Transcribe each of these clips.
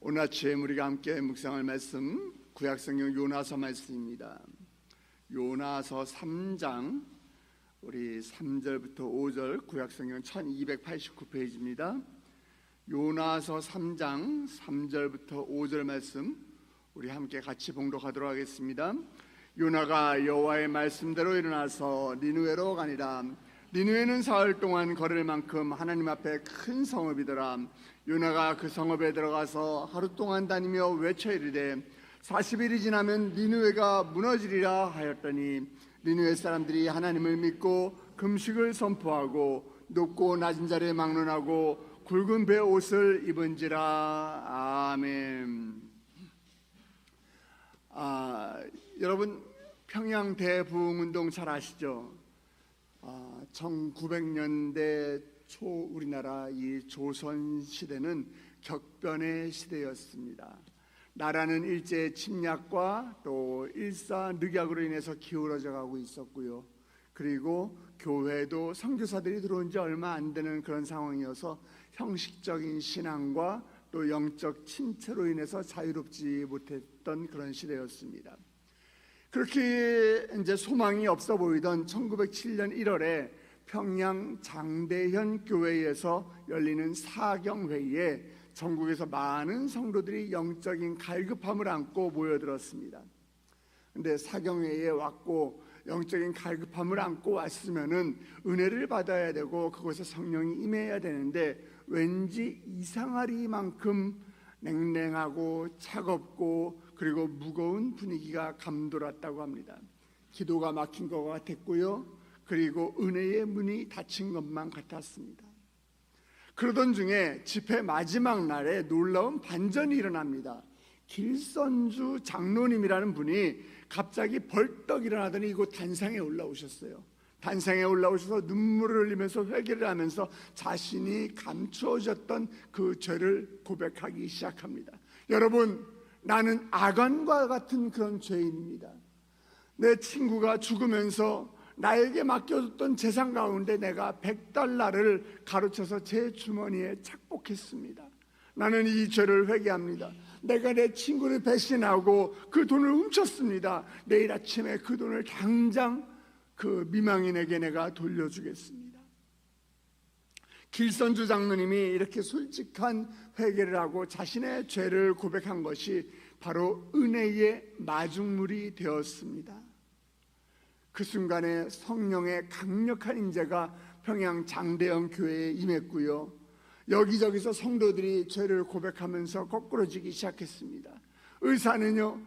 오늘 아침 우리가 함께 묵상할 말씀 구약성경 요나서 말씀입니다. 요나서 3장 우리 3절부터 5절 구약성경 1289페이지입니다. 요나서 3장 3절부터 5절 말씀 우리 함께 같이 봉독하도록 하겠습니다. 요나가 여호와의 말씀대로 일어나서 니느웨로 가니라. 니느웨는 사흘 동안 걸을 만큼 하나님 앞에 큰 성읍이더라. 요나가 그 성읍에 들어가서 하루 동안 다니며 외쳐 이르되 40일이 지나면 니느웨가 무너지리라 하였더니 니느웨 사람들이 하나님을 믿고 금식을 선포하고 높고 낮은 자리에 막론하고 굵은 배 옷을 입은지라. 아멘. 여러분 평양 대부흥운동 잘 아시죠? 1900년대 초 우리나라 이 조선 시대는 격변의 시대였습니다. 나라는 일제 침략과 또 일사늑약으로 인해서 기울어져 가고 있었고요. 그리고 교회도 선교사들이 들어온 지 얼마 안 되는 그런 상황이어서 형식적인 신앙과 또 영적 침체로 인해서 자유롭지 못했던 그런 시대였습니다. 그렇게 이제 소망이 없어 보이던 1907년 1월에 평양 장대현 교회에서 열리는 사경회의에 전국에서 많은 성도들이 영적인 갈급함을 안고 모여들었습니다. 그런데 사경회의에 왔고 영적인 갈급함을 안고 왔으면은 은혜를 받아야 되고 그곳에 성령이 임해야 되는데 왠지 이상하리만큼 냉랭하고 차갑고 그리고 무거운 분위기가 감돌았다고 합니다. 기도가 막힌 것 같았고요. 그리고 은혜의 문이 닫힌 것만 같았습니다. 그러던 중에 집회 마지막 날에 놀라운 반전이 일어납니다. 길선주 장로님이라는 분이 갑자기 벌떡 일어나더니 이곳 단상에 올라오셨어요. 단상에 올라오셔서 눈물을 흘리면서 회개를 하면서 자신이 감추어졌던 그 죄를 고백하기 시작합니다. 여러분, 나는 아간과 같은 그런 죄인입니다. 내 친구가 죽으면서 나에게 맡겨줬던 재산 가운데 내가 $100를 가로쳐서 제 주머니에 착복했습니다. 나는 이 죄를 회개합니다. 내가 내 친구를 배신하고 그 돈을 훔쳤습니다. 내일 아침에 그 돈을 당장 그 미망인에게 내가 돌려주겠습니다. 길선주 장로님이 이렇게 솔직한 회개를 하고 자신의 죄를 고백한 것이 바로 은혜의 마중물이 되었습니다. 그 순간에 성령의 강력한 인재가 평양 장대현 교회에 임했고요. 여기저기서 성도들이 죄를 고백하면서 거꾸러지기 시작했습니다. 의사는요,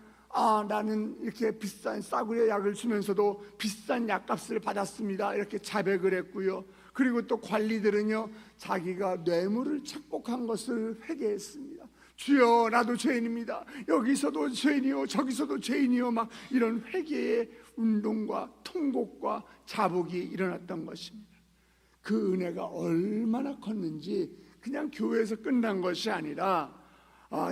나는 이렇게 비싼 싸구려 약을 주면서도 비싼 약값을 받았습니다. 이렇게 자백을 했고요. 그리고 또 관리들은요, 자기가 뇌물을 착복한 것을 회개했습니다. 주여, 나도 죄인입니다. 여기서도 죄인이요, 저기서도 죄인이요, 막 이런 회개의 운동과 통곡과 자복이 일어났던 것입니다. 그 은혜가 얼마나 컸는지 그냥 교회에서 끝난 것이 아니라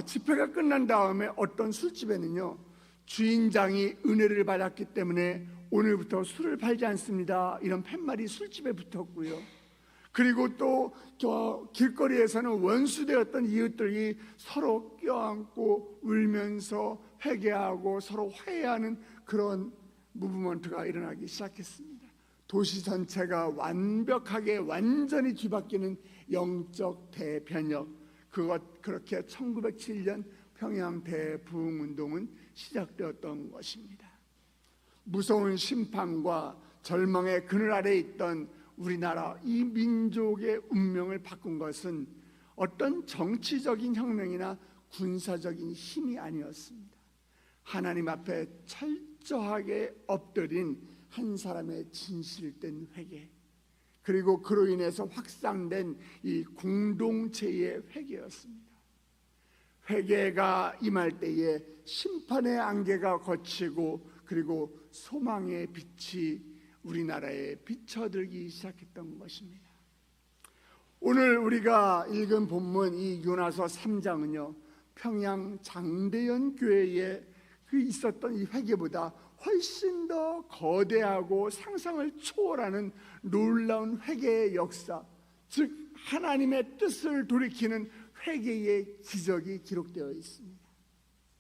집회가 끝난 다음에 어떤 술집에는요, 주인장이 은혜를 받았기 때문에 오늘부터 술을 팔지 않습니다, 이런 팻말이 술집에 붙었고요. 그리고 또 길거리에서는 원수되었던 이웃들이 서로 껴안고 울면서 회개하고 서로 화해하는 그런 무브먼트가 일어나기 시작했습니다. 도시 전체가 완벽하게 완전히 뒤바뀌는 영적 대변혁, 그렇게 1907년 평양 대부흥운동은 시작되었던 것입니다. 무서운 심판과 절망의 그늘 아래에 있던 우리나라 이 민족의 운명을 바꾼 것은 어떤 정치적인 혁명이나 군사적인 힘이 아니었습니다. 하나님 앞에 철저하게 엎드린 한 사람의 진실된 회개, 그리고 그로 인해서 확산된 이 공동체의 회개였습니다. 회개가 임할 때에 심판의 안개가 걷히고 그리고 소망의 빛이 우리나라에 비춰들기 시작했던 것입니다. 오늘 우리가 읽은 본문 이 요나서 3장은요, 평양 장대현 교회에 그 있었던 이 회개보다 훨씬 더 거대하고 상상을 초월하는 놀라운 회개의 역사, 즉 하나님의 뜻을 돌이키는 회개의 기적이 기록되어 있습니다.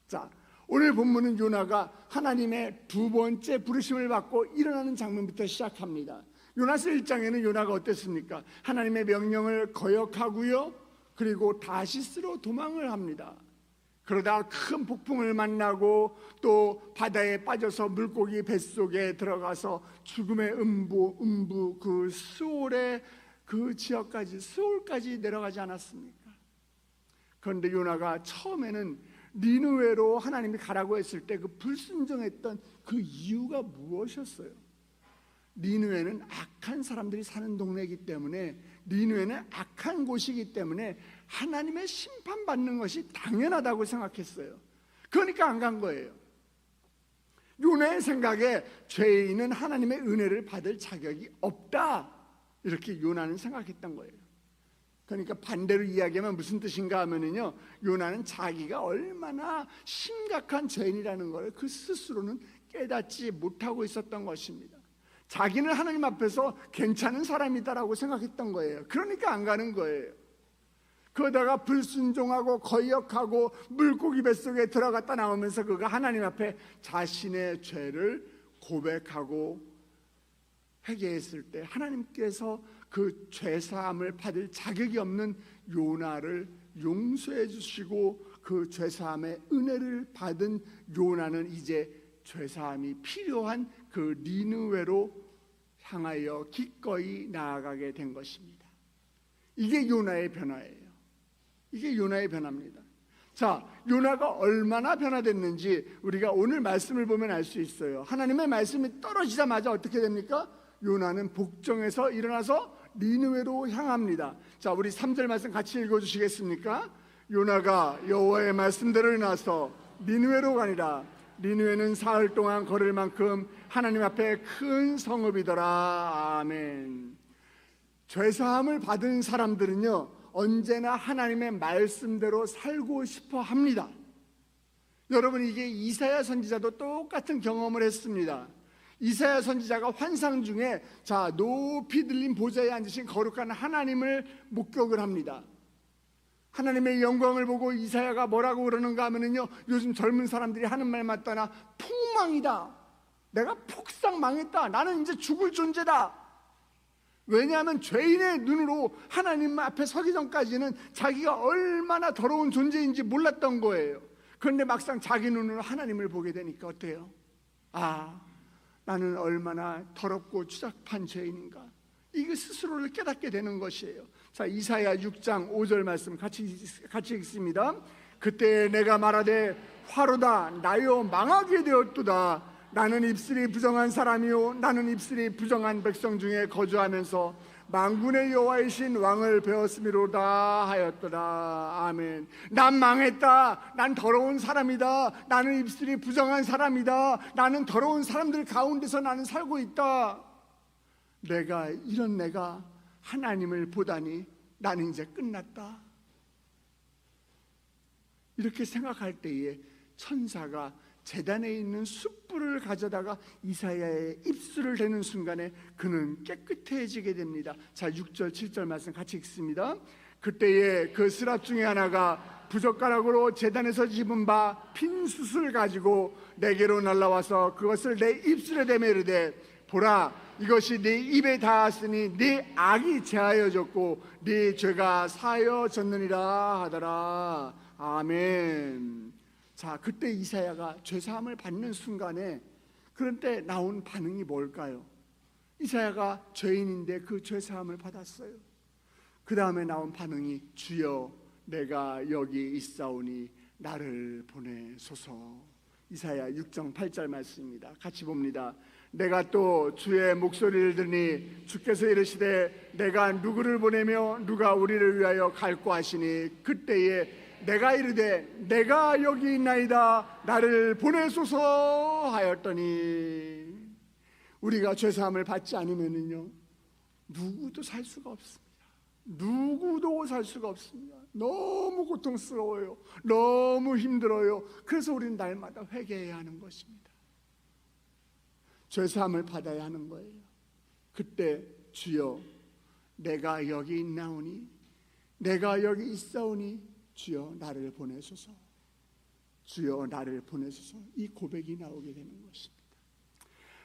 자, 오늘 본문은 요나가 하나님의 두 번째 부르심을 받고 일어나는 장면부터 시작합니다. 요나서 1장에는 요나가 어땠습니까? 하나님의 명령을 거역하고요, 그리고 다시스로 도망을 합니다. 그러다가 큰 폭풍을 만나고 또 바다에 빠져서 물고기 뱃속에 들어가서 죽음의 음부 그 스올의 그 지역까지, 스올까지 내려가지 않았습니까? 그런데 요나가 처음에는 니느웨로 하나님이 가라고 했을 때 그 불순종했던 그 이유가 무엇이었어요? 니느웨는 악한 사람들이 사는 동네이기 때문에, 니느웨는 악한 곳이기 때문에 하나님의 심판받는 것이 당연하다고 생각했어요. 그러니까 안 간 거예요. 요나의 생각에 죄인은 하나님의 은혜를 받을 자격이 없다, 이렇게 요나는 생각했던 거예요. 그러니까 반대로 이야기하면 무슨 뜻인가 하면은요, 요나는 자기가 얼마나 심각한 죄인이라는 걸 그 스스로는 깨닫지 못하고 있었던 것입니다. 자기는 하나님 앞에서 괜찮은 사람이다라고 생각했던 거예요. 그러니까 안 가는 거예요. 그러다가 불순종하고 거역하고 물고기 뱃속에 들어갔다 나오면서 그가 하나님 앞에 자신의 죄를 고백하고 회개했을 때 하나님께서 그 죄사함을 받을 자격이 없는 요나를 용서해 주시고 그 죄사함의 은혜를 받은 요나는 이제 죄사함이 필요한 그 니느웨로 향하여 기꺼이 나아가게 된 것입니다. 이게 요나의 변화예요. 이게 요나의 변화입니다. 자, 요나가 얼마나 변화됐는지 우리가 오늘 말씀을 보면 알 수 있어요. 하나님의 말씀이 떨어지자마자 어떻게 됩니까? 요나는 복정에서 일어나서 니느웨로 향합니다. 자, 우리 3절 말씀 같이 읽어주시겠습니까? 요나가 여호와의 말씀대로 일어나서 니느웨로 가니라. 니느웨는 사흘 동안 걸을 만큼 하나님 앞에 큰 성읍이더라. 아멘. 죄사함을 받은 사람들은요, 언제나 하나님의 말씀대로 살고 싶어 합니다. 여러분, 이게 이사야 선지자도 똑같은 경험을 했습니다. 이사야 선지자가 환상 중에 자, 높이 들린 보좌에 앉으신 거룩한 하나님을 목격을 합니다. 하나님의 영광을 보고 이사야가 뭐라고 그러는가 하면은요, 요즘 젊은 사람들이 하는 말 맞다나 폭망이다, 내가 폭삭 망했다, 나는 이제 죽을 존재다. 왜냐하면 죄인의 눈으로 하나님 앞에 서기 전까지는 자기가 얼마나 더러운 존재인지 몰랐던 거예요. 그런데 막상 자기 눈으로 하나님을 보게 되니까 어때요? 아, 나는 얼마나 더럽고 추잡한 죄인인가, 이게 스스로를 깨닫게 되는 것이에요. 자, 이사야 6장 5절 말씀 같이 읽습니다. 그때 내가 말하되 화로다, 나여 망하게 되었도다. 나는 입술이 부정한 사람이요, 나는 입술이 부정한 백성 중에 거주하면서 만군의 여호와이신 왕을 배웠음이로다 하였더라. 아멘. 난 망했다, 난 더러운 사람이다, 나는 입술이 부정한 사람이다, 나는 더러운 사람들 가운데서 나는 살고 있다. 내가 하나님을 보다니 나는 이제 끝났다, 이렇게 생각할 때에 천사가 제단에 있는 숯불을 가져다가 이사야의 입술을 대는 순간에 그는 깨끗해지게 됩니다. 자, 6절 7절 말씀 같이 읽습니다. 그때에 그 스랍 중에 하나가 부젓가락으로 제단에서 집은 바 핀 숯을 가지고 내게로 날라와서 그것을 내 입술에 대매 이르되 보라, 이것이 네 입에 닿았으니 네 악이 제하여졌고 네 죄가 사하여졌느니라 하더라. 아멘. 자, 그때 이사야가 죄사함을 받는 순간에 그런데 나온 반응이 뭘까요? 이사야가 죄인인데 그 죄사함을 받았어요. 그 다음에 나온 반응이 주여 내가 여기 있사오니 나를 보내소서. 이사야 6장 8절 말씀입니다. 같이 봅니다. 내가 또 주의 목소리를 들으니 주께서 이르시되 내가 누구를 보내며 누가 우리를 위하여 갈고 하시니 그때에 내가 이르되 내가 여기 있나이다, 나를 보내소서 하였더니, 우리가 죄사함을 받지 않으면은요 누구도 살 수가 없습니다. 누구도 살 수가 없습니다. 너무 고통스러워요. 너무 힘들어요. 그래서 우리는 날마다 회개해야 하는 것입니다. 죄사함을 받아야 하는 거예요. 그때 주여 내가 여기 있나오니, 내가 여기 있사오니 주여 나를 보내소서, 주여 나를 보내소서, 이 고백이 나오게 되는 것입니다.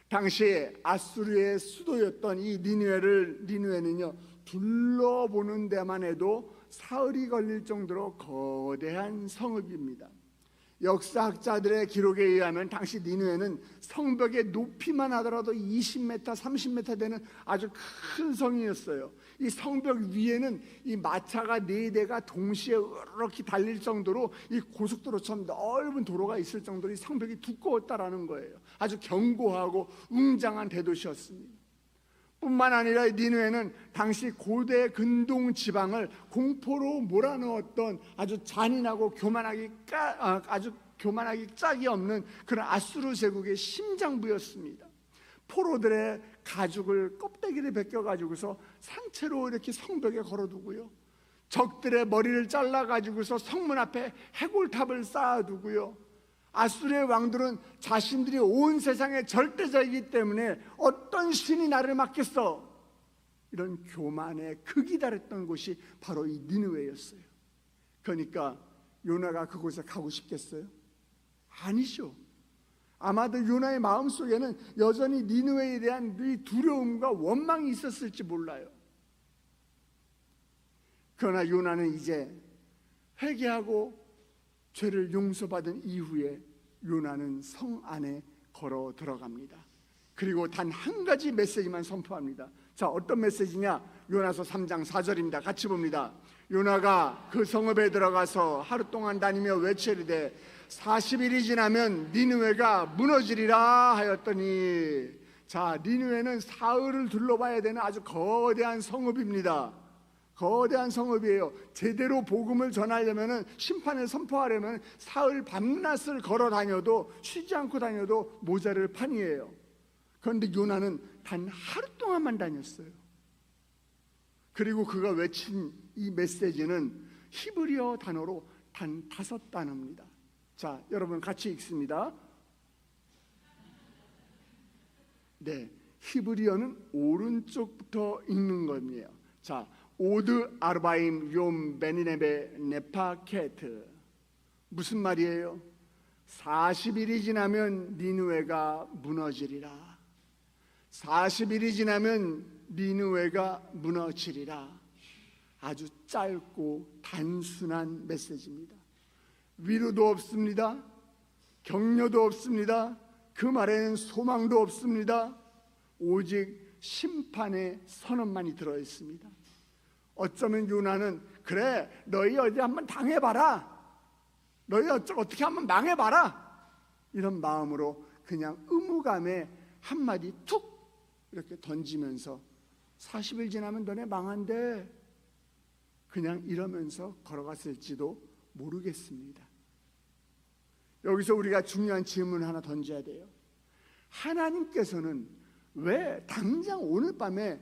당시 아수르의 수도였던 이 니느웨는요 둘러보는 데만 해도 사흘이 걸릴 정도로 거대한 성읍입니다. 역사학자들의 기록에 의하면 당시 니느웨는 성벽의 높이만 하더라도 20m, 30m 되는 아주 큰 성이었어요. 이 성벽 위에는 이 마차가 4대가 동시에 이렇게 달릴 정도로 이 고속도로처럼 넓은 도로가 있을 정도로 이 성벽이 두꺼웠다라는 거예요. 아주 견고하고 웅장한 대도시였습니다. 뿐만 아니라 니느웨는 당시 고대 근동 지방을 공포로 몰아넣었던 아주 잔인하고 아주 교만하기 짝이 없는 그런 아수르 제국의 심장부였습니다. 포로들의 가죽을 껍데기를 벗겨가지고서 상체로 이렇게 성벽에 걸어두고요, 적들의 머리를 잘라가지고서 성문 앞에 해골탑을 쌓아두고요, 아수르의 왕들은 자신들이 온 세상의 절대자이기 때문에 어떤 신이 나를 막겠어, 이런 교만에 극이 달했던 곳이 바로 이 니느웨였어요. 그러니까 요나가 그곳에 가고 싶겠어요? 아니죠. 아마도 요나의 마음속에는 여전히 니느웨에 대한 이 두려움과 원망이 있었을지 몰라요. 그러나 요나는 이제 회개하고 죄를 용서받은 이후에 요나는 성 안에 걸어 들어갑니다. 그리고 단 한 가지 메시지만 선포합니다. 자, 어떤 메시지냐? 요나서 3장 4절입니다. 같이 봅니다. 요나가 그 성읍에 들어가서 하루 동안 다니며 외치르되 40일이 지나면 니느웨가 무너지리라 하였더니, 자, 니느웨는 사흘을 둘러봐야 되는 아주 거대한 성읍입니다. 거대한 성읍이에요. 제대로 복음을 전하려면, 심판을 선포하려면 사흘 밤낮을 걸어 다녀도, 쉬지 않고 다녀도 모자랄 판이에요. 그런데 요나는 단 하루 동안만 다녔어요. 그리고 그가 외친 이 메시지는 히브리어 단어로 단 5단어입니다. 자, 여러분 같이 읽습니다. 네, 히브리어는 오른쪽부터 읽는 겁니다. 자, 오드 아르바임 욤 베니네베 네파케트. 무슨 말이에요? 40일이 지나면 니느웨가 무너지리라. 40일이 지나면 니느웨가 무너지리라. 아주 짧고 단순한 메시지입니다. 위로도 없습니다. 격려도 없습니다. 그 말에는 소망도 없습니다. 오직 심판의 선언만이 들어있습니다. 어쩌면 요나는, 그래, 너희 어디 한번 당해봐라, 너희 어떻게 한번 망해봐라, 이런 마음으로 그냥 의무감에 한마디 툭 이렇게 던지면서 40일 지나면 너네 망한대, 그냥 이러면서 걸어갔을지도 모르겠습니다. 여기서 우리가 중요한 질문을 하나 던져야 돼요. 하나님께서는 왜 당장 오늘 밤에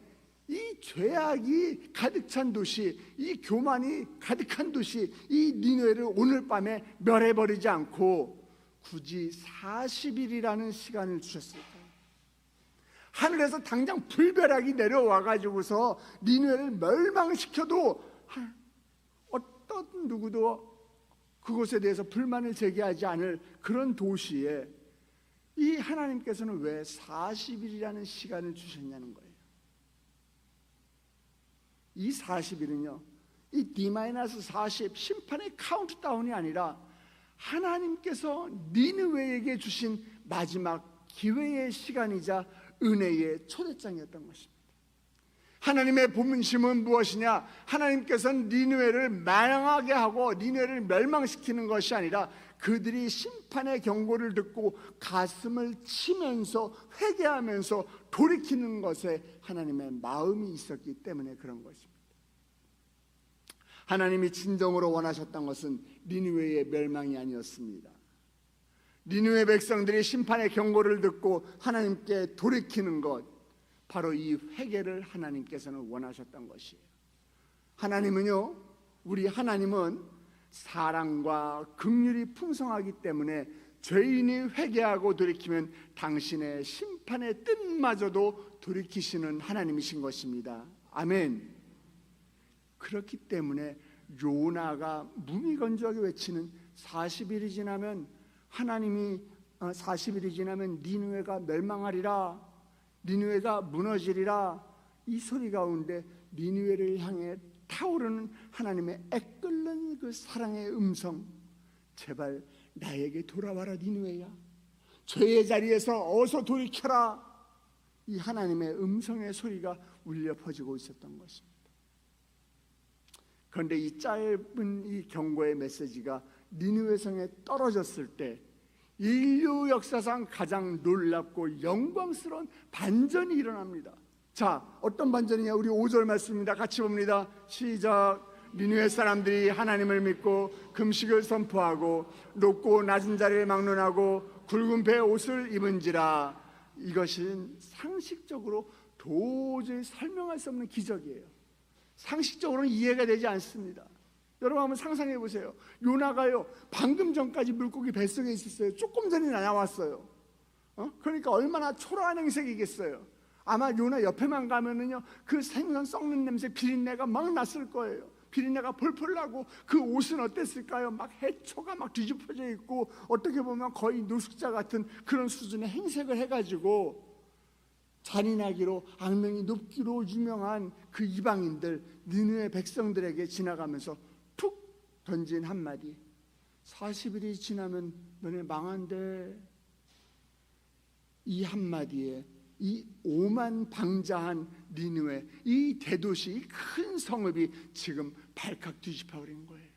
이 죄악이 가득 찬 도시, 이 교만이 가득한 도시, 이 니느웨를 오늘 밤에 멸해버리지 않고 굳이 40일이라는 시간을 주셨을까요? 하늘에서 당장 불벼락이 내려와가지고서 니느웨를 멸망시켜도 어떤 누구도 그곳에 대해서 불만을 제기하지 않을 그런 도시에 이 하나님께서는 왜 40일이라는 시간을 주셨냐는 거예요. 이 40일은요, 이 D-40 심판의 카운트다운이 아니라 하나님께서 니느웨에게 주신 마지막 기회의 시간이자 은혜의 초대장이었던 것입니다. 하나님의 본심은 무엇이냐? 하나님께서는 니느웨를 망하게 하고 니느웨를 멸망시키는 것이 아니라 그들이 심판의 경고를 듣고 가슴을 치면서 회개하면서 돌이키는 것에 하나님의 마음이 있었기 때문에 그런 것입니다. 하나님이 진정으로 원하셨던 것은 니느웨의 멸망이 아니었습니다. 니느웨 백성들이 심판의 경고를 듣고 하나님께 돌이키는 것, 바로 이 회개를 하나님께서는 원하셨던 것이에요. 하나님은요, 우리 하나님은 사랑과 긍휼이 풍성하기 때문에 죄인이 회개하고 돌이키면 당신의 심판의 뜻마저도 돌이키시는 하나님이신 것입니다. 아멘. 그렇기 때문에 요나가 무미건조하게 외치는 40일이 지나면 하나님이 40일이 지나면 니느웨가 멸망하리라, 니느웨가 무너지리라, 이 소리 가운데 니느웨를 향해 타오르는 하나님의 애끓는 그 사랑의 음성, 제발 나에게 돌아와라 니느웨야, 죄의 자리에서 어서 돌이켜라, 이 하나님의 음성의 소리가 울려 퍼지고 있었던 것입니다. 그런데 이 짧은 이 경고의 메시지가 니느웨 성에 떨어졌을 때 인류 역사상 가장 놀랍고 영광스러운 반전이 일어납니다. 자, 어떤 반전이냐? 우리 5절 말씀입니다. 같이 봅니다. 시작. 니느웨 사람들이 하나님을 믿고 금식을 선포하고 높고 낮은 자리를 막론하고 굵은 배 옷을 입은지라. 이것은 상식적으로 도저히 설명할 수 없는 기적이에요. 상식적으로는 이해가 되지 않습니다. 여러분 한번 상상해 보세요. 요나가요, 방금 전까지 물고기 뱃속에 있었어요. 조금 전에 나왔어요. 그러니까 얼마나 초라한 행색이겠어요. 아마 요나 옆에만 가면은요, 그 생선 썩는 냄새, 비린내가 막 났을 거예요. 비린내가 펄펄 나고, 그 옷은 어땠을까요? 막 해초가 막 뒤집어져 있고, 어떻게 보면 거의 노숙자 같은 그런 수준의 행색을 해가지고, 잔인하기로 악명이 높기로 유명한 그 이방인들, 니느웨 백성들에게 지나가면서 툭 던진 한마디, 40일이 지나면 너네 망한대. 이 한마디에 이 오만방자한 니느웨, 이 대도시, 이 큰 성읍이 지금 발칵 뒤집어버린 거예요.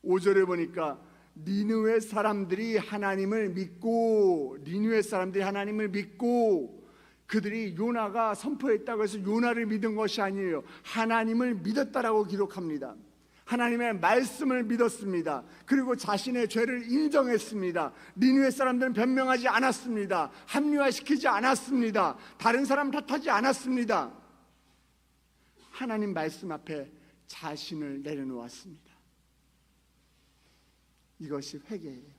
5절에 보니까 니느웨 사람들이 하나님을 믿고, 니느웨 사람들이 하나님을 믿고, 그들이 요나가 선포했다고 해서 요나를 믿은 것이 아니에요. 하나님을 믿었다라고 기록합니다. 하나님의 말씀을 믿었습니다. 그리고 자신의 죄를 인정했습니다. 니느웨 사람들은 변명하지 않았습니다. 합리화시키지 않았습니다. 다른 사람 탓하지 않았습니다. 하나님 말씀 앞에 자신을 내려놓았습니다. 이것이 회개예요.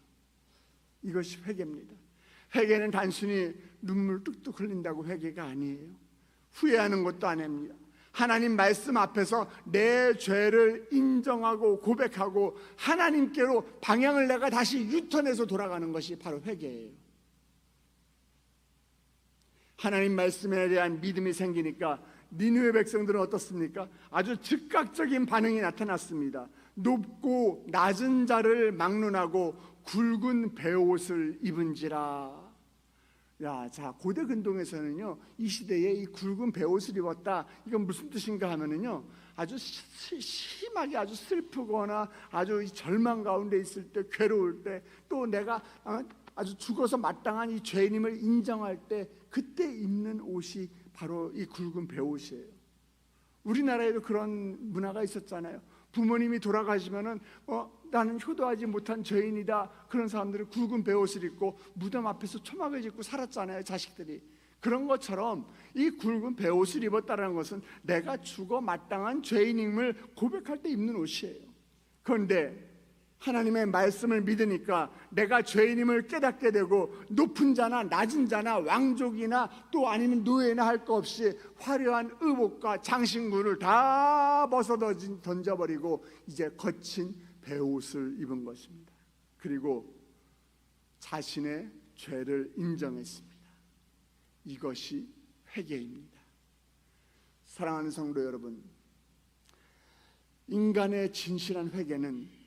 이것이 회개입니다. 회개는 단순히 눈물 뚝뚝 흘린다고 회개가 아니에요. 후회하는 것도 아닙니다. 하나님 말씀 앞에서 내 죄를 인정하고 고백하고 하나님께로 방향을 내가 다시 유턴해서 돌아가는 것이 바로 회개예요. 하나님 말씀에 대한 믿음이 생기니까 니느웨 백성들은 어떻습니까? 아주 즉각적인 반응이 나타났습니다. 높고 낮은 자를 막론하고 굵은 베옷을 입은지라. 자, 고대 근동에서는요, 이 시대에 이 굵은 베옷을 입었다, 이건 무슨 뜻인가 하면은요, 아주 심하게 아주 슬프거나 아주 절망 가운데 있을 때, 괴로울 때, 또 내가 아주 죽어서 마땅한 이 죄인임을 인정할 때, 그때 입는 옷이 바로 이 굵은 베옷이에요. 우리나라에도 그런 문화가 있었잖아요. 부모님이 돌아가시면은 나는 효도하지 못한 죄인이다, 그런 사람들이 굵은 베옷을 입고 무덤 앞에서 초막을 짓고 살았잖아요, 자식들이. 그런 것처럼 이 굵은 베옷을 입었다는 것은 내가 죽어 마땅한 죄인임을 고백할 때 입는 옷이에요. 그런데 하나님의 말씀을 믿으니까 내가 죄인임을 깨닫게 되고, 높은 자나 낮은 자나 왕족이나 또 아니면 노예나 할 것 없이 화려한 의복과 장신구를 다 벗어 던져버리고 이제 거친 베옷을 입은 것입니다. 그리고 자신의 죄를 인정했습니다. 이것이 회개입니다. 사랑하는 성도 여러분, 인간의 진실한 회개는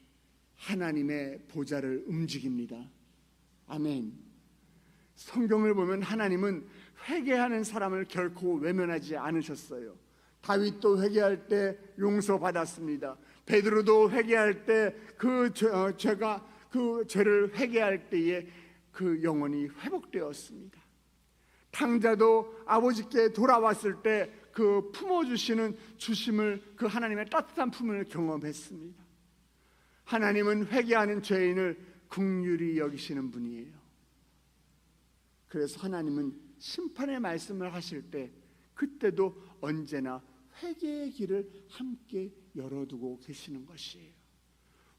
하나님의 보좌를 움직입니다. 아멘. 성경을 보면 하나님은 회개하는 사람을 결코 외면하지 않으셨어요. 다윗도 회개할 때 용서받았습니다. 베드로도 회개할 때 그 죄를 회개할 때에 그 영혼이 회복되었습니다. 탕자도 아버지께 돌아왔을 때 그 품어주시는 주심을, 그 하나님의 따뜻한 품을 경험했습니다. 하나님은 회개하는 죄인을 긍휼히 여기시는 분이에요. 그래서 하나님은 심판의 말씀을 하실 때 그때도 언제나 회개의 길을 함께 열어두고 계시는 것이에요.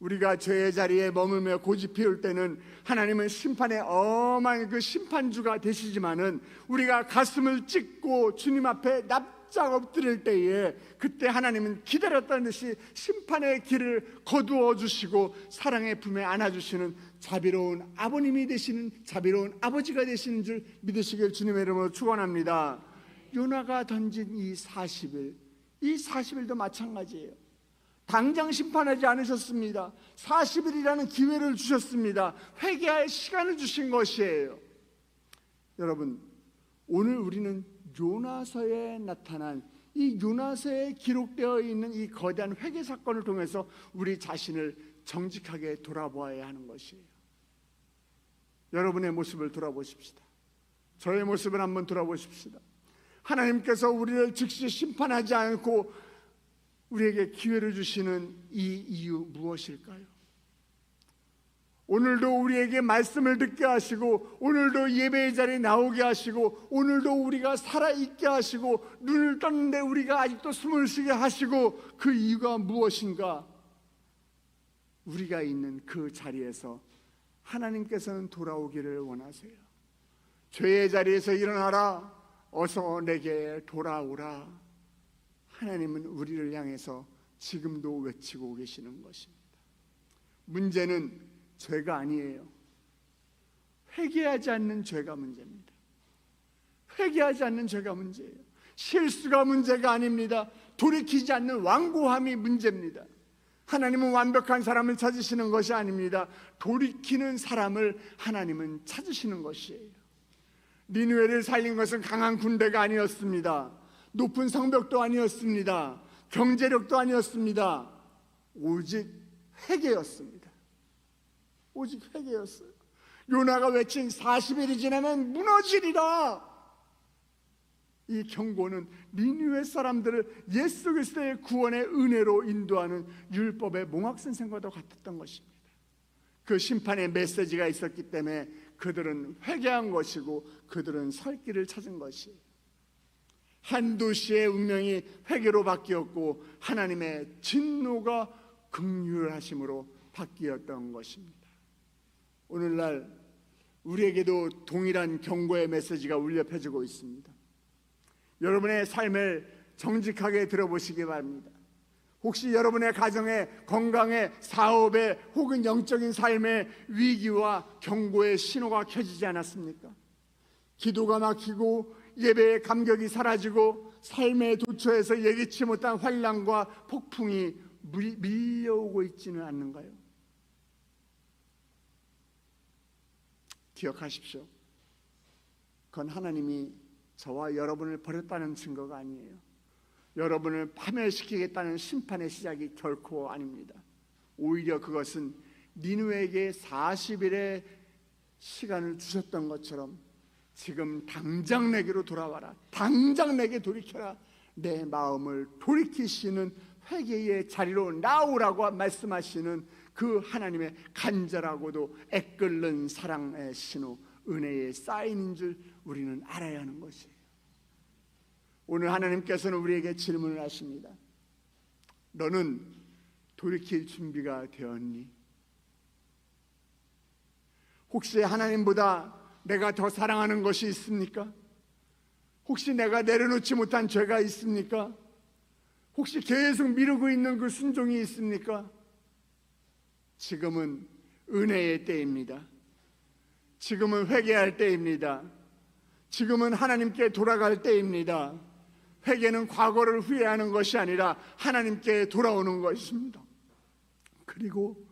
우리가 죄의 자리에 머물며 고집 피울 때는 하나님은 심판의 엄한 그 심판주가 되시지만은, 우리가 가슴을 찢고 주님 앞에 바짝 엎드릴 때에 그때 하나님은 기다렸다는 듯이 심판의 길을 거두어 주시고 사랑의 품에 안아주시는 자비로운 아버님이 되시는, 자비로운 아버지가 되시는 줄 믿으시길 주님의 이름으로 축원합니다. 요나가 던진 이 40일, 이 40일도 마찬가지예요. 당장 심판하지 않으셨습니다. 40일이라는 기회를 주셨습니다. 회개할 시간을 주신 것이에요. 여러분, 오늘 우리는 요나서에 나타난 이 요나서에 기록되어 있는 이 거대한 회개 사건을 통해서 우리 자신을 정직하게 돌아보아야 하는 것이에요. 여러분의 모습을 돌아보십시다. 저의 모습을 한번 돌아보십시다. 하나님께서 우리를 즉시 심판하지 않고 우리에게 기회를 주시는 이 이유 무엇일까요? 오늘도 우리에게 말씀을 듣게 하시고, 오늘도 예배의 자리에 나오게 하시고, 오늘도 우리가 살아있게 하시고, 눈을 떴는데 우리가 아직도 숨을 쉬게 하시고, 그 이유가 무엇인가? 우리가 있는 그 자리에서 하나님께서는 돌아오기를 원하세요. 죄의 자리에서 일어나라, 어서 내게 돌아오라. 하나님은 우리를 향해서 지금도 외치고 계시는 것입니다. 문제는 죄가 아니에요. 회개하지 않는 죄가 문제입니다. 회개하지 않는 죄가 문제예요. 실수가 문제가 아닙니다. 돌이키지 않는 완고함이 문제입니다. 하나님은 완벽한 사람을 찾으시는 것이 아닙니다. 돌이키는 사람을 하나님은 찾으시는 것이에요. 니느웨를 살린 것은 강한 군대가 아니었습니다. 높은 성벽도 아니었습니다. 경제력도 아니었습니다. 오직 회개였습니다. 오직 회개였어요. 요나가 외친 40일이 지나면 무너지리라. 이 경고는 니느웨 사람들을 예수 그리스도의 구원의 은혜로 인도하는 율법의 몽학선생과도 같았던 것입니다. 그 심판의 메시지가 있었기 때문에 그들은 회개한 것이고 그들은 설 길을 찾은 것이에요. 한 도시의 운명이 회개로 바뀌었고 하나님의 진노가 긍휼하심으로 바뀌었던 것입니다. 오늘날 우리에게도 동일한 경고의 메시지가 울려 퍼지고 있습니다. 여러분의 삶을 정직하게 들어보시기 바랍니다. 혹시 여러분의 가정에, 건강에, 사업에 혹은 영적인 삶의 위기와 경고의 신호가 켜지지 않았습니까? 기도가 막히고 예배의 감격이 사라지고 삶의 도처에서 예기치 못한 환난과 폭풍이 밀려오고 있지는 않는가요? 기억하십시오. 그건 하나님이 저와 여러분을 버렸다는 증거가 아니에요. 여러분을 파멸시키겠다는 심판의 시작이 결코 아닙니다. 오히려 그것은 니느웨에게 40일의 시간을 주셨던 것처럼 지금 당장 내게로 돌아와라, 당장 내게 돌이켜라, 내 마음을 돌이키시는 회개의 자리로 나오라고 말씀하시는 그 하나님의 간절하고도 애끓는 사랑의 신호, 은혜의 사인인 줄 우리는 알아야 하는 것이에요. 오늘 하나님께서는 우리에게 질문을 하십니다. 너는 돌이킬 준비가 되었니? 혹시 하나님보다 내가 더 사랑하는 것이 있습니까? 혹시 내가 내려놓지 못한 죄가 있습니까? 혹시 계속 미루고 있는 그 순종이 있습니까? 지금은 은혜의 때입니다. 지금은 회개할 때입니다. 지금은 하나님께 돌아갈 때입니다. 회개는 과거를 후회하는 것이 아니라 하나님께 돌아오는 것입니다. 그리고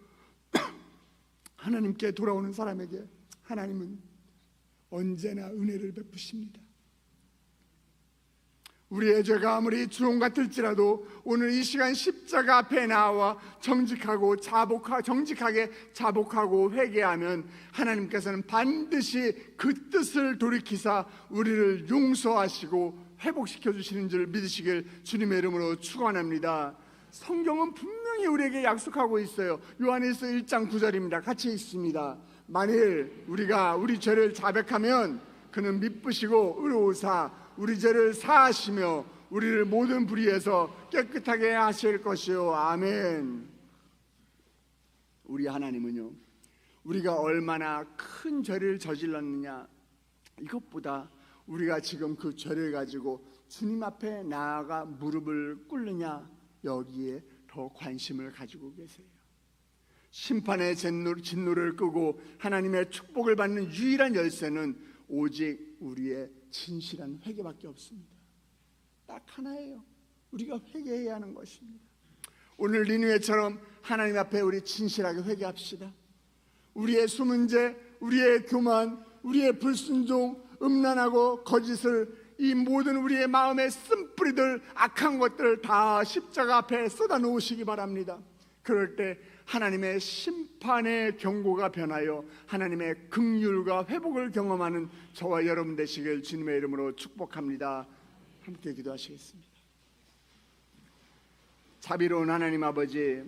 하나님께 돌아오는 사람에게 하나님은 언제나 은혜를 베푸십니다. 우리의 죄가 아무리 주홍 같을지라도 오늘 이 시간 십자가 앞에 나와 정직하게 자복하고 회개하면 하나님께서는 반드시 그 뜻을 돌이키사 우리를 용서하시고 회복시켜 주시는 줄 믿으시길 주님의 이름으로 축원합니다. 성경은 분명히 우리에게 약속하고 있어요. 요한일서 1장 9절입니다. 같이 있습니다. 만일 우리가 우리 죄를 자백하면 그는 미쁘시고 의로우사 우리 죄를 사하시며 우리를 모든 불의에서 깨끗하게 하실 것이요. 아멘. 우리 하나님은요, 우리가 얼마나 큰 죄를 저질렀느냐, 이것보다 우리가 지금 그 죄를 가지고 주님 앞에 나아가 무릎을 꿇느냐, 여기에 더 관심을 가지고 계세요. 심판의 진노를 끄고 하나님의 축복을 받는 유일한 열쇠는 오직 우리의 진실한 회개밖에 없습니다. 딱 하나예요. 우리가 회개해야 하는 것입니다. 오늘 니느웨처럼 하나님 앞에 우리 진실하게 회개합시다. 우리의 수문제, 우리의 교만, 우리의 불순종, 음란하고 거짓을, 이 모든 우리의 마음의 쓴뿌리들, 악한 것들을 다 십자가 앞에 쏟아 놓으시기 바랍니다. 그럴 때 하나님의 심판의 경고가 변하여 하나님의 긍휼과 회복을 경험하는 저와 여러분 되시길 주님의 이름으로 축복합니다. 함께 기도하시겠습니다. 자비로운 하나님 아버지,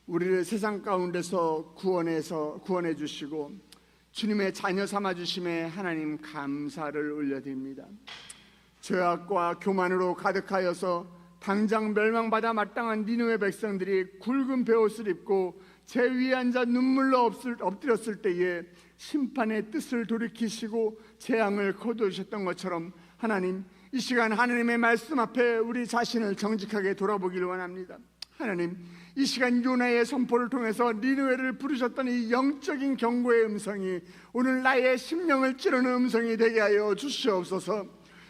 우리를 세상 가운데서 구원해 주시고 주님의 자녀 삼아 주심에 하나님 감사를 올려드립니다. 죄악과 교만으로 가득하여서 당장 멸망받아 마땅한 니느웨 백성들이 굵은 베옷을 입고 제 위에 앉아 눈물로 엎드렸을 때에 심판의 뜻을 돌이키시고 재앙을 거두셨던 것처럼 하나님, 이 시간 하나님의 말씀 앞에 우리 자신을 정직하게 돌아보기를 원합니다. 하나님, 이 시간 요나의 선포를 통해서 니느웨를 부르셨던 이 영적인 경고의 음성이 오늘 나의 심령을 찌르는 음성이 되게 하여 주시옵소서.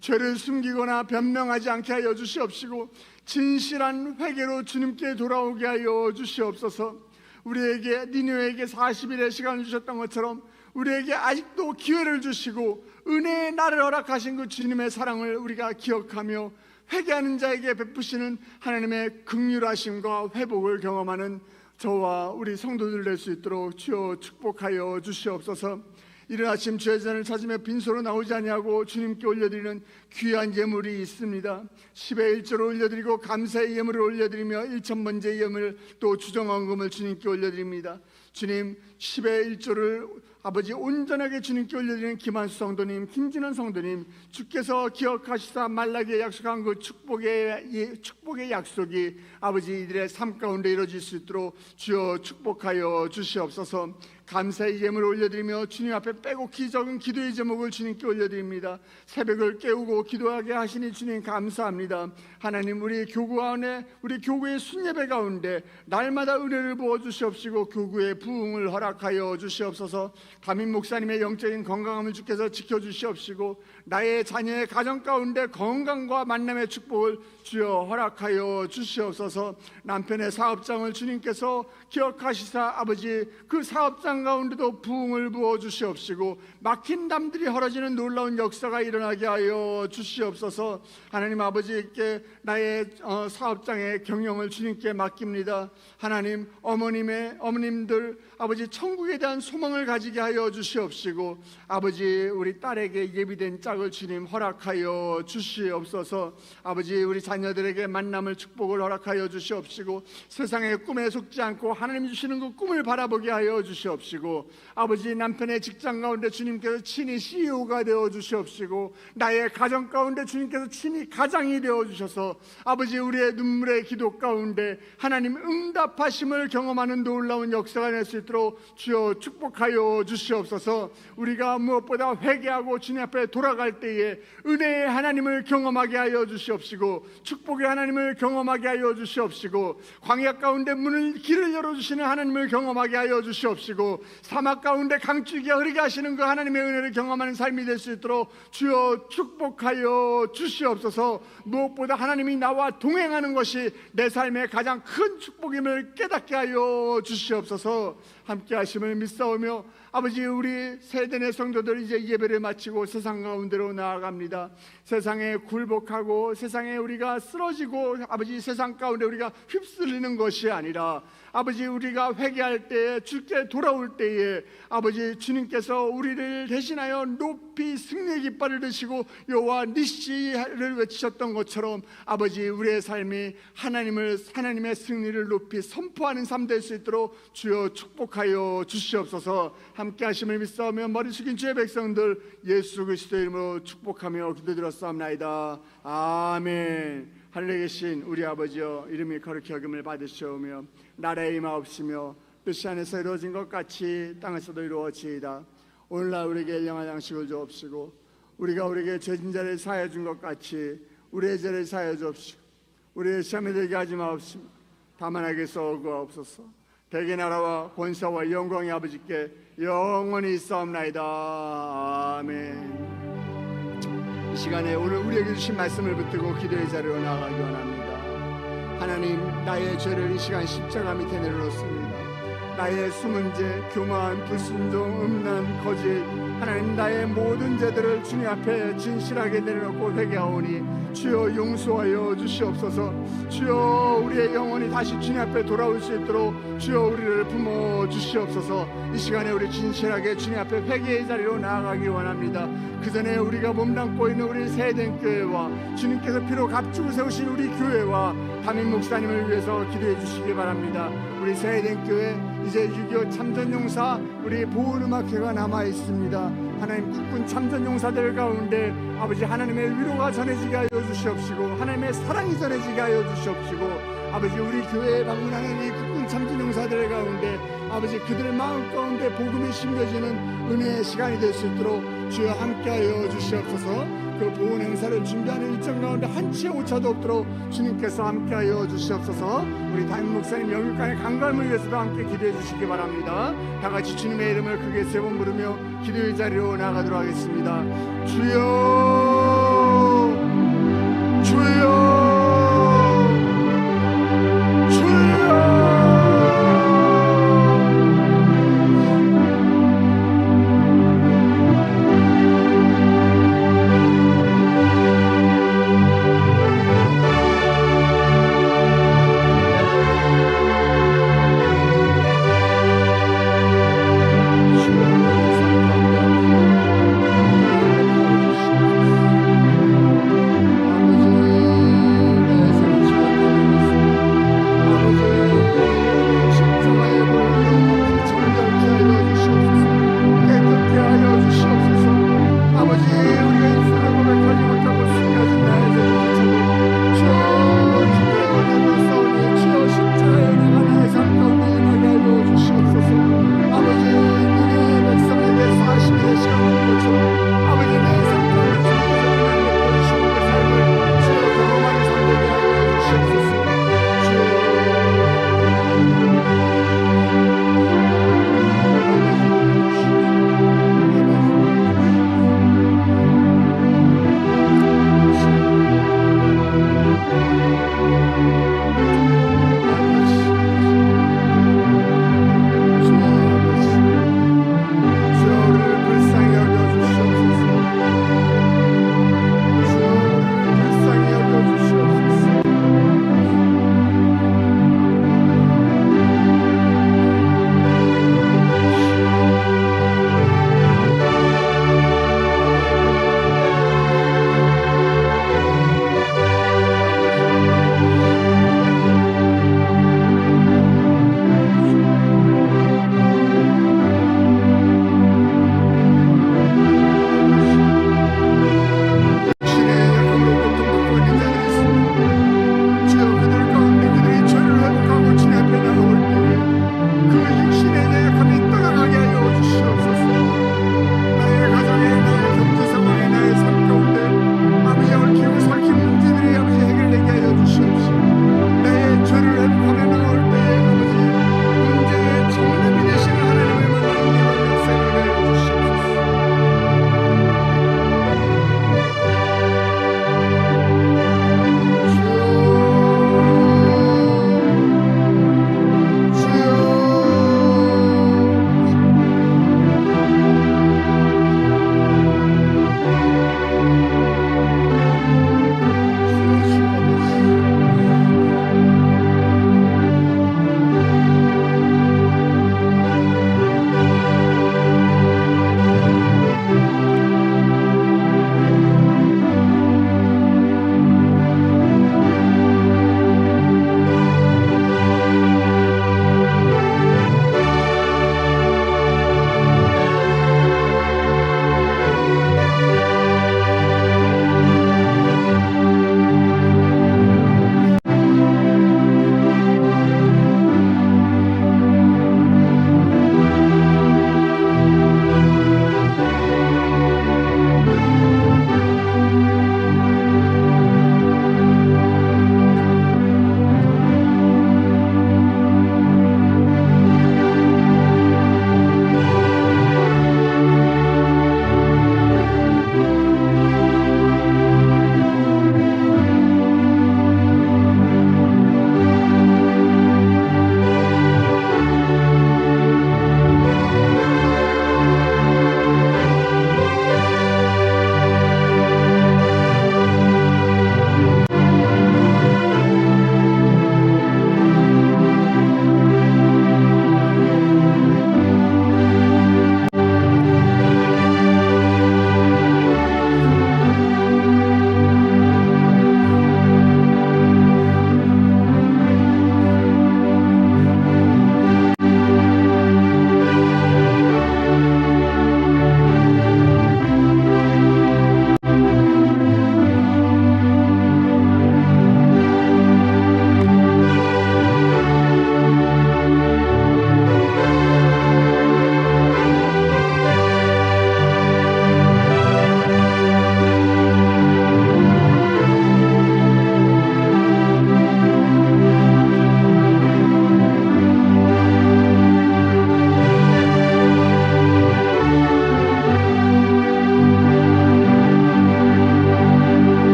죄를 숨기거나 변명하지 않게 하여 주시옵시고 진실한 회개로 주님께 돌아오게 하여 주시옵소서. 우리에게 니느웨에게 40일의 시간을 주셨던 것처럼 우리에게 아직도 기회를 주시고 은혜의 날을 허락하신 그 주님의 사랑을 우리가 기억하며 회개하는 자에게 베푸시는 하나님의 긍휼하심과 회복을 경험하는 저와 우리 성도들 될 수 있도록 주여 축복하여 주시옵소서. 이른 아침 주의 전을 찾으며 빈소로 나오지 아니하고 주님께 올려드리는 귀한 예물이 있습니다. 10의 1조를 올려드리고 감사의 예물을 올려드리며 1,000번째 예물 또 주정헌금을 주님께 올려드립니다. 주님, 10의 1조를 아버지 온전하게 주님께 올려드리는 김한수 성도님, 김진원 성도님, 주께서 기억하시사 말라기에 약속한 그 축복의 약속이 아버지 이들의 삶 가운데 이루어질 수 있도록 주여 축복하여 주시옵소서. 감사의 예물을 올려드리며 주님 앞에 빼곡히 적은 기도의 제목을 주님께 올려드립니다. 새벽을 깨우고 기도하게 하시니 주님 감사합니다. 하나님, 우리 교구 가운데, 우리 교구의 순예배 가운데 날마다 은혜를 부어주시옵시고 교구의 부흥을 허락하여 주시옵소서. 담임 목사님의 영적인 건강함을 주께서 지켜주시옵시고 나의 자녀의 가정 가운데 건강과 만남의 축복을 주여 허락하여 주시옵소서. 남편의 사업장을 주님께서 기억하시사 아버지 그 사업장 가운데도 부흥을 부어 주시옵시고 막힌 담들이 헐어지는 놀라운 역사가 일어나게 하여 주시옵소서. 하나님 아버지께 나의 사업장의 경영을 주님께 맡깁니다. 하나님, 어머님들 아버지 천국에 대한 소망을 가지게 하여 주시옵시고 아버지 우리 딸에게 예비된 짝을 주님 허락하여 주시옵소서. 아버지 우리 자녀들에게 만남을 축복을 허락하여 주시옵시고 세상의 꿈에 속지 않고 하나님 주시는 그 꿈을 바라보게 하여 주시옵시고 아버지 남편의 직장 가운데 주님께서 친히 CEO가 되어 주시옵시고 나의 가정 가운데 주님께서 친히 가장이 되어 주셔서 아버지 우리의 눈물의 기도 가운데 하나님 응답하심을 경험하는 놀라운 역사가 될 수 있도록 주여 축복하여 주시옵소서. 우리가 무엇보다 회개하고 주님 앞에 돌아갈 때에 은혜의 하나님을 경험하게 하여 주시옵시고 축복의 하나님을 경험하게 하여 주시옵시고 광야 가운데 길을 열어주시는 하나님을 경험하게 하여 주시옵시고 사막 가운데 강줄기가 흐르게 하시는 그 하나님의 은혜를 경험하는 삶이 될 수 있도록 주여 축복하여 주시옵소서. 무엇보다 하나님이 나와 동행하는 것이 내 삶의 가장 큰 축복임을 깨닫게 하여 주시옵소서. 함께 하심을 믿사오며 아버지 우리 세대의 성도들 이제 예배를 마치고 세상 가운데로 나아갑니다. 세상에 굴복하고 세상에 우리가 쓰러지고 아버지 세상 가운데 우리가 휩쓸리는 것이 아니라 아버지 우리가 회개할 때에 주께 돌아올 때에 아버지 주님께서 우리를 대신하여 높이 승리의 깃발을 드시고 여호와 니시를 외치셨던 것처럼 아버지 우리의 삶이 하나님의 승리를 높이 선포하는 삶 될 수 있도록 주여 축복하여 주시옵소서. 함께 하심을 믿사오며 머리 숙인 주의 백성들 예수 그리스도의 이름으로 축복하며 기도드렸사옵나이다. 아멘. 하늘에 계신 우리 아버지여, 이름이 거룩히 여김을 받으시오며 나라의 임하옵시며 뜻이 안에서 이루어진 것 같이 땅에서도 이루어지이다. 오늘날 우리에게 일용할 양식을 주옵시고 우리가 우리에게 죄진 자를 사하여 준 것 같이 우리의 죄를 사하여 주옵시고 우리의 시험에 들게 하지 마옵시고 다만 하게 쏘고옵소서. 대개 나라와 권세와 영광의 아버지께 영원히 있사옵나이다. 아멘. 이 시간에 오늘 우리에게 주신 말씀을 붙들고 기도의 자리로 나아가기 원합니다. 하나님, 나의 죄를 이 시간 십자가 밑에 내려놓습니다. 나의 숨은 죄, 교만, 불순종, 음란, 거짓, 하나님 나의 모든 죄들을 주님 앞에 진실하게 내려놓고 회개하오니 주여 용서하여 주시옵소서. 주여 우리의 영혼이 다시 주님 앞에 돌아올 수 있도록 주여 우리를 품어 주시옵소서. 이 시간에 우리 진실하게 주님 앞에 회개의 자리로 나아가기 원합니다. 그 전에 우리가 몸담고 있는 우리 세된 교회와 주님께서 피로 값주고 세우신 우리 교회와 담임 목사님을 위해서 기도해 주시기 바랍니다. 우리 세된 교회 이제 6.25 참전용사 우리 보훈음악회가 남아 있습니다. 하나님 국군 참전용사들 가운데 아버지 하나님의 위로가 전해지게 하여 주시옵시고 하나님의 사랑이 전해지게 하여 주시옵시고 아버지 우리 교회에 방문하는 이 국군 참전용사들 가운데 아버지 그들의 마음 가운데 복음이 심겨지는 은혜의 시간이 될 수 있도록 주여 함께하여 주시옵소서. 그 보훈 행사를 준비하는 일정 가운데 한치의 오차도 없도록 주님께서 함께하여 주시옵소서. 우리 담임 목사님 영육간의 강건함을 위해서도 함께 기도해 주시기 바랍니다. 다 같이 주님의 이름을 크게 세 번 부르며 기도의 자리로 나가도록 하겠습니다. 주여 주여